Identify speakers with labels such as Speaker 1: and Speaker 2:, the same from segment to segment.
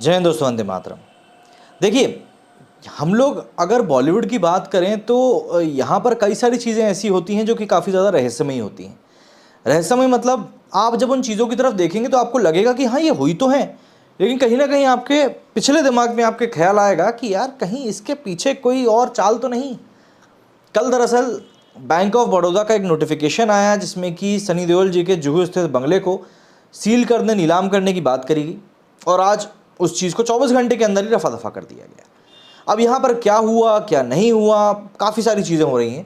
Speaker 1: जय हिंद दोस्तों, वंदे मातरम। देखिए, हम लोग अगर बॉलीवुड की बात करें तो यहाँ पर कई सारी चीज़ें ऐसी होती हैं जो कि काफ़ी ज़्यादा रहस्यमयी होती हैं। रहस्यमय मतलब आप जब उन चीज़ों की तरफ देखेंगे तो आपको लगेगा कि हाँ, ये हुई तो हैं, लेकिन कहीं ना कहीं आपके पिछले दिमाग में आपके ख्याल आएगा कि यार कहीं इसके पीछे कोई और चाल तो नहीं। कल दरअसल बैंक ऑफ बड़ौदा का एक नोटिफिकेशन आया जिसमें कि सनी देओल जी के जुहू स्थित बंगले को सील करने, नीलाम करने की बात करी गई और आज उस चीज़ को 24 घंटे के अंदर ही रफा दफा कर दिया गया। अब यहाँ पर क्या हुआ क्या नहीं हुआ, काफ़ी सारी चीज़ें हो रही हैं,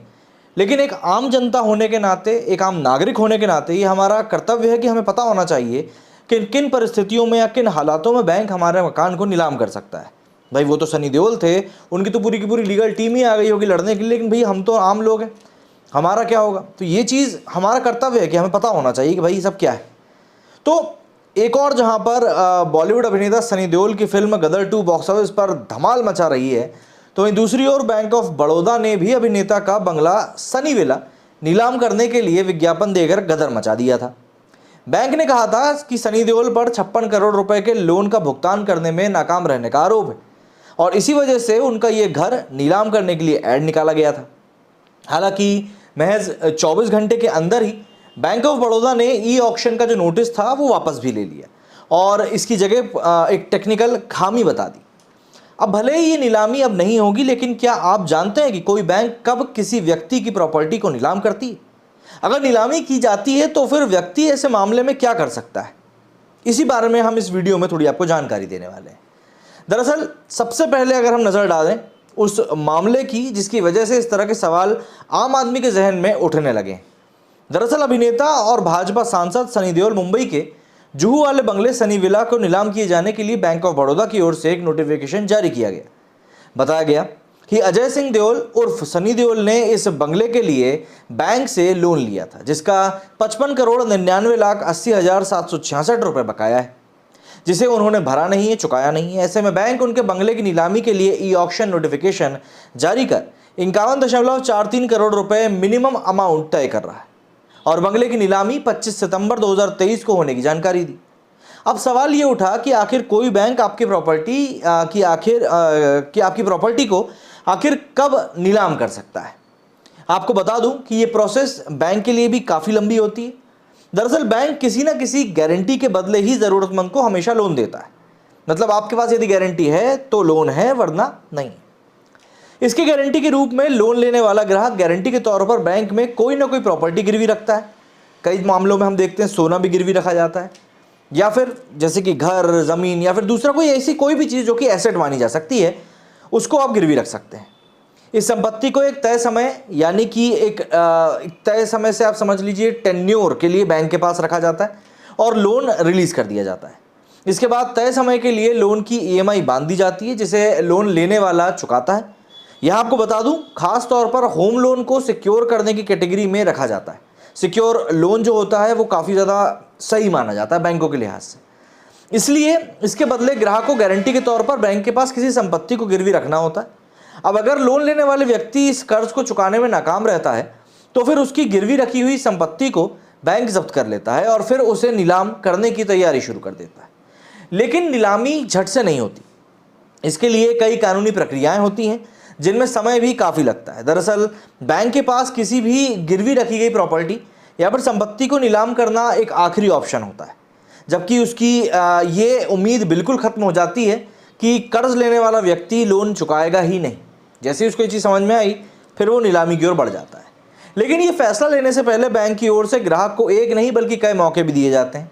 Speaker 1: लेकिन एक आम जनता होने के नाते, एक आम नागरिक होने के नाते ये हमारा कर्तव्य है कि हमें पता होना चाहिए कि किन परिस्थितियों में या किन हालातों में बैंक हमारे मकान को नीलाम कर सकता है। भाई वो तो सनी देओल थे, उनकी तो पूरी की पूरी लीगल टीम ही आ गई होगी लड़ने के लिए, लेकिन भाई हम तो आम लोग हैं, हमारा क्या होगा? तो ये चीज़ हमारा कर्तव्य है कि हमें पता होना चाहिए कि भाई सब क्या है। तो एक और जहां पर बॉलीवुड अभिनेता सनी देओल की फिल्म गदर 2 बॉक्स ऑफिस पर धमाल मचा रही है, तो वहीं दूसरी ओर बैंक ऑफ बड़ौदा ने भी अभिनेता का बंगला सनी विला नीलाम करने के लिए विज्ञापन देकर गदर मचा दिया था। बैंक ने कहा था कि सनी देओल पर 56 करोड़ रुपए के लोन का भुगतान करने में नाकाम रहने का आरोप है और इसी वजह से उनका ये घर नीलाम करने के लिए ऐड निकाला गया था। हालांकि महज 24 घंटे के अंदर ही बैंक ऑफ बड़ौदा ने ई ऑक्शन का जो नोटिस था वो वापस भी ले लिया और इसकी जगह एक टेक्निकल खामी बता दी। अब भले ही ये नीलामी अब नहीं होगी, लेकिन क्या आप जानते हैं कि कोई बैंक कब किसी व्यक्ति की प्रॉपर्टी को नीलाम करती है? अगर नीलामी की जाती है तो फिर व्यक्ति ऐसे मामले में क्या कर सकता है? इसी बारे में हम इस वीडियो में थोड़ी आपको जानकारी देने वाले हैं। दरअसल सबसे पहले अगर हम नज़र डालें उस मामले की जिसकी वजह से इस तरह के सवाल आम आदमी के जहन में उठने लगे। दरअसल अभिनेता और भाजपा सांसद सनी देओल मुंबई के जुहू वाले बंगले सनी विला को नीलाम किए जाने के लिए बैंक ऑफ बड़ौदा की ओर से एक नोटिफिकेशन जारी किया गया। बताया गया कि अजय सिंह देओल उर्फ सनी देओल ने इस बंगले के लिए बैंक से लोन लिया था जिसका 55 करोड़ 99,80,766 रुपए बकाया है, जिसे उन्होंने भरा नहीं है, चुकाया नहीं है। ऐसे में बैंक उनके बंगले की नीलामी के लिए ई ऑक्शन नोटिफिकेशन जारी कर 51.43 करोड़ रुपए मिनिमम अमाउंट तय कर रहा है और बंगले की नीलामी 25 सितंबर 2023 को होने की जानकारी दी। अब सवाल ये उठा कि आखिर कोई बैंक आपकी प्रॉपर्टी को आखिर कब नीलाम कर सकता है? आपको बता दूं कि ये प्रोसेस बैंक के लिए भी काफ़ी लंबी होती है। दरअसल बैंक किसी ना किसी गारंटी के बदले ही ज़रूरतमंद को हमेशा लोन देता है। मतलब आपके पास यदि गारंटी है तो लोन है, वरना नहीं। इसकी गारंटी के रूप में लोन लेने वाला ग्राहक गारंटी के तौर पर बैंक में कोई ना कोई प्रॉपर्टी गिरवी रखता है। कई मामलों में हम देखते हैं सोना भी गिरवी रखा जाता है, या फिर जैसे कि घर, ज़मीन या फिर दूसरा कोई ऐसी कोई भी चीज़ जो कि एसेट मानी जा सकती है, उसको आप गिरवी रख सकते हैं। इस संपत्ति को एक तय समय, यानी कि एक तय समय से आप समझ लीजिए टेन्योर के लिए बैंक के पास रखा जाता है और लोन रिलीज़ कर दिया जाता है। इसके बाद तय समय के लिए लोन की EMI बांध दी जाती है जिसे लोन लेने वाला चुकाता है। यहाँ आपको बता दूं, खास तौर पर होम लोन को सिक्योर करने की कैटेगरी में रखा जाता है। सिक्योर लोन जो होता है वो काफ़ी ज़्यादा सही माना जाता है बैंकों के लिहाज से, इसलिए इसके बदले ग्राहक को गारंटी के तौर पर बैंक के पास किसी संपत्ति को गिरवी रखना होता है। अब अगर लोन लेने वाले व्यक्ति इस कर्ज को चुकाने में नाकाम रहता है तो फिर उसकी गिरवी रखी हुई संपत्ति को बैंक जब्त कर लेता है और फिर उसे नीलाम करने की तैयारी शुरू कर देता है। लेकिन नीलामी झट से नहीं होती, इसके लिए कई कानूनी प्रक्रियाएं होती हैं जिनमें समय भी काफ़ी लगता है। दरअसल बैंक के पास किसी भी गिरवी रखी गई प्रॉपर्टी या फिर संपत्ति को नीलाम करना एक आखिरी ऑप्शन होता है, जबकि उसकी ये उम्मीद बिल्कुल ख़त्म हो जाती है कि कर्ज लेने वाला व्यक्ति लोन चुकाएगा ही नहीं। जैसे ही उसको ये चीज़ समझ में आई फिर वो नीलामी की ओर बढ़ जाता है। लेकिन ये फैसला लेने से पहले बैंक की ओर से ग्राहक को एक नहीं बल्कि कई मौके भी दिए जाते हैं।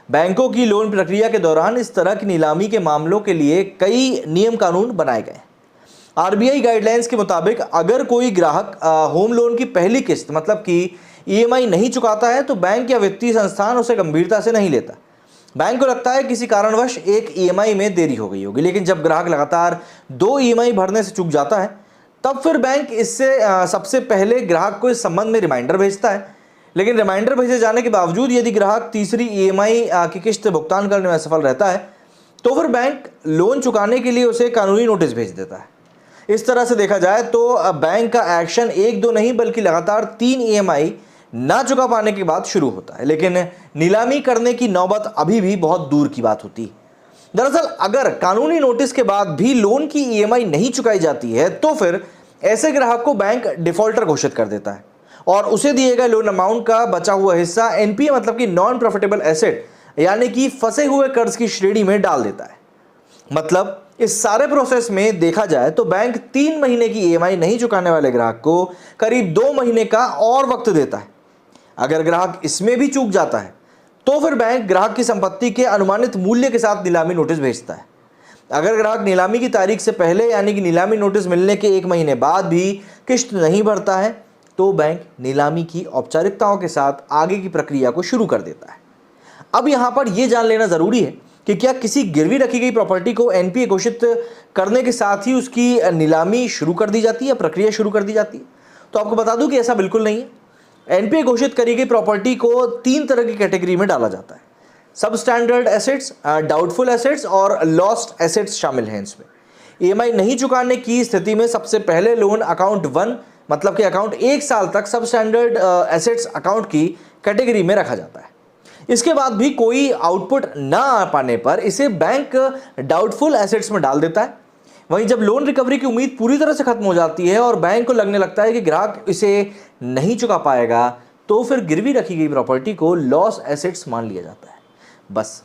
Speaker 1: बैंकों की लोन प्रक्रिया के दौरान इस तरह की नीलामी के मामलों के लिए कई नियम कानून बनाए गए। RBI गाइडलाइंस के मुताबिक अगर कोई ग्राहक होम लोन की पहली किस्त मतलब कि EMI नहीं चुकाता है तो बैंक या वित्तीय संस्थान उसे गंभीरता से नहीं लेता। बैंक को लगता है किसी कारणवश एक EMI में देरी हो गई होगी, लेकिन जब ग्राहक लगातार 2 EMI भरने से चूक जाता है तब फिर बैंक इससे सबसे पहले ग्राहक को इस संबंध में रिमाइंडर भेजता है। लेकिन रिमाइंडर भेजे जाने के बावजूद यदि ग्राहक तीसरी EMI की किस्त भुगतान करने में असफल रहता है तो फिर बैंक लोन चुकाने के लिए उसे कानूनी नोटिस भेज देता है। इस तरह से देखा जाए तो बैंक का एक्शन 1-2 नहीं बल्कि लगातार 3 EMI ना चुका पाने के बाद शुरू होता है। लेकिन नीलामी करने की नौबत अभी भी बहुत दूर की बात होती है। दरअसल अगर कानूनी नोटिस के बाद भी लोन की ईएमआई नहीं चुकाई जाती है तो फिर ऐसे ग्राहक को बैंक डिफॉल्टर घोषित कर देता है और उसे दिए गए लोन अमाउंट का बचा हुआ हिस्सा एनपीए मतलब कि नॉन प्रॉफिटेबल एसेट यानी कि फंसे हुए कर्ज की श्रेणी में डाल देता है। मतलब इस सारे प्रोसेस में देखा जाए तो बैंक 3 महीने की ईएमआई नहीं चुकाने वाले ग्राहक को करीब 2 महीने का और वक्त देता है। अगर ग्राहक इसमें भी चूक जाता है तो फिर बैंक ग्राहक की संपत्ति के अनुमानित मूल्य के साथ नीलामी नोटिस भेजता है। अगर ग्राहक नीलामी की तारीख से पहले यानी कि नीलामी नोटिस मिलने के 1 महीने बाद भी किस्त नहीं भरता है तो बैंक नीलामी की औपचारिकताओं के साथ आगे की प्रक्रिया को शुरू कर देता है। अब यहां पर यह जान लेना जरूरी है कि क्या किसी गिरवी रखी गई प्रॉपर्टी को एनपीए घोषित करने के साथ ही उसकी नीलामी शुरू कर दी जाती है, प्रक्रिया शुरू कर दी जाती है? तो आपको बता दूं कि ऐसा बिल्कुल नहीं है। एनपीए घोषित करी गई प्रॉपर्टी को 3 तरह की कैटेगरी में डाला जाता है। सब स्टैंडर्ड एसेट्स, डाउटफुल एसेट्स और लॉस्ट एसेट्स शामिल हैं इसमें। ईएमआई नहीं चुकाने की स्थिति में सबसे पहले लोन अकाउंट 1 मतलब कि अकाउंट 1 साल तक सब स्टैंडर्ड एसेट्स अकाउंट की कैटेगरी में रखा जाता है। इसके बाद भी कोई आउटपुट ना आ पाने पर इसे बैंक डाउटफुल एसेट्स में डाल देता है। वहीं जब लोन रिकवरी की उम्मीद पूरी तरह से खत्म हो जाती है और बैंक को लगने लगता है कि ग्राहक इसे नहीं चुका पाएगा तो फिर गिरवी रखी गई प्रॉपर्टी को लॉस एसेट्स मान लिया जाता है। बस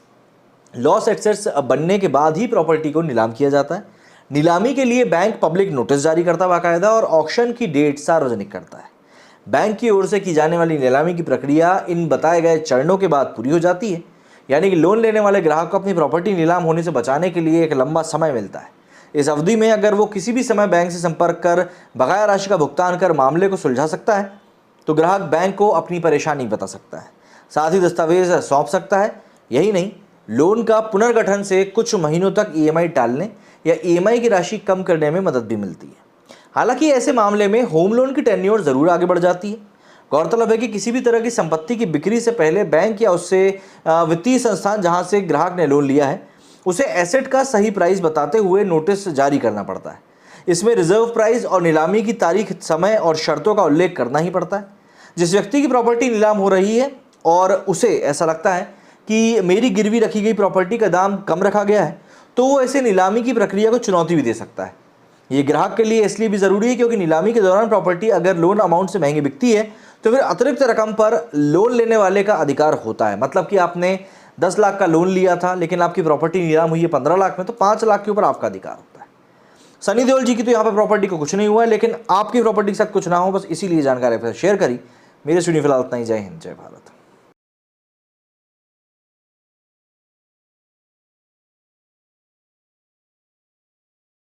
Speaker 1: लॉस एसेट्स बनने के बाद ही प्रॉपर्टी को नीलाम किया जाता है। नीलामी के लिए बैंक पब्लिक नोटिस जारी करता है बाकायदा और ऑक्शन की डेट सार्वजनिक करता है। बैंक की ओर से की जाने वाली नीलामी की प्रक्रिया इन बताए गए चरणों के बाद पूरी हो जाती है। यानी कि लोन लेने वाले ग्राहक को अपनी प्रॉपर्टी नीलाम होने से बचाने के लिए एक लंबा समय मिलता है। इस अवधि में अगर वो किसी भी समय बैंक से संपर्क कर बकाया राशि का भुगतान कर मामले को सुलझा सकता है तो ग्राहक बैंक को अपनी परेशानी बता सकता है, साथ ही दस्तावेज सौंप सकता है। यही नहीं, लोन का पुनर्गठन से कुछ महीनों तक ईएमआई टालने या ईएमआई की राशि कम करने में मदद भी मिलती है। हालांकि ऐसे मामले में होम लोन की टेन्योर जरूर आगे बढ़ जाती है। गौरतलब है कि किसी भी तरह की संपत्ति की बिक्री से पहले बैंक या उससे वित्तीय संस्थान जहां से ग्राहक ने लोन लिया है उसे एसेट का सही प्राइस बताते हुए नोटिस जारी करना पड़ता है। इसमें रिजर्व प्राइस और नीलामी की तारीख, समय और शर्तों का उल्लेख करना ही पड़ता है। जिस व्यक्ति की प्रॉपर्टी नीलाम हो रही है और उसे ऐसा लगता है कि मेरी गिरवी रखी गई प्रॉपर्टी का दाम कम रखा गया है तो वो ऐसे नीलामी की प्रक्रिया को चुनौती भी दे सकता है। ये ग्राहक के लिए इसलिए भी ज़रूरी है क्योंकि नीलामी के दौरान प्रॉपर्टी अगर लोन अमाउंट से महंगी बिकती है तो फिर अतिरिक्त रकम पर लोन लेने वाले का अधिकार होता है। मतलब कि आपने 10 लाख का लोन लिया था लेकिन आपकी प्रॉपर्टी नीलाम हुई है 15 लाख में तो 5 लाख के ऊपर आपका अधिकार होता है। सनी देओल जी की तो यहाँ पर प्रॉपर्टी को कुछ नहीं हुआ है, लेकिन आपकी प्रॉपर्टी के साथ कुछ ना हो बस इसीलिए जानकारी शेयर करी। मेरे स्टूडियो फिलहाल इतना ही। जय हिंद, जय भारत।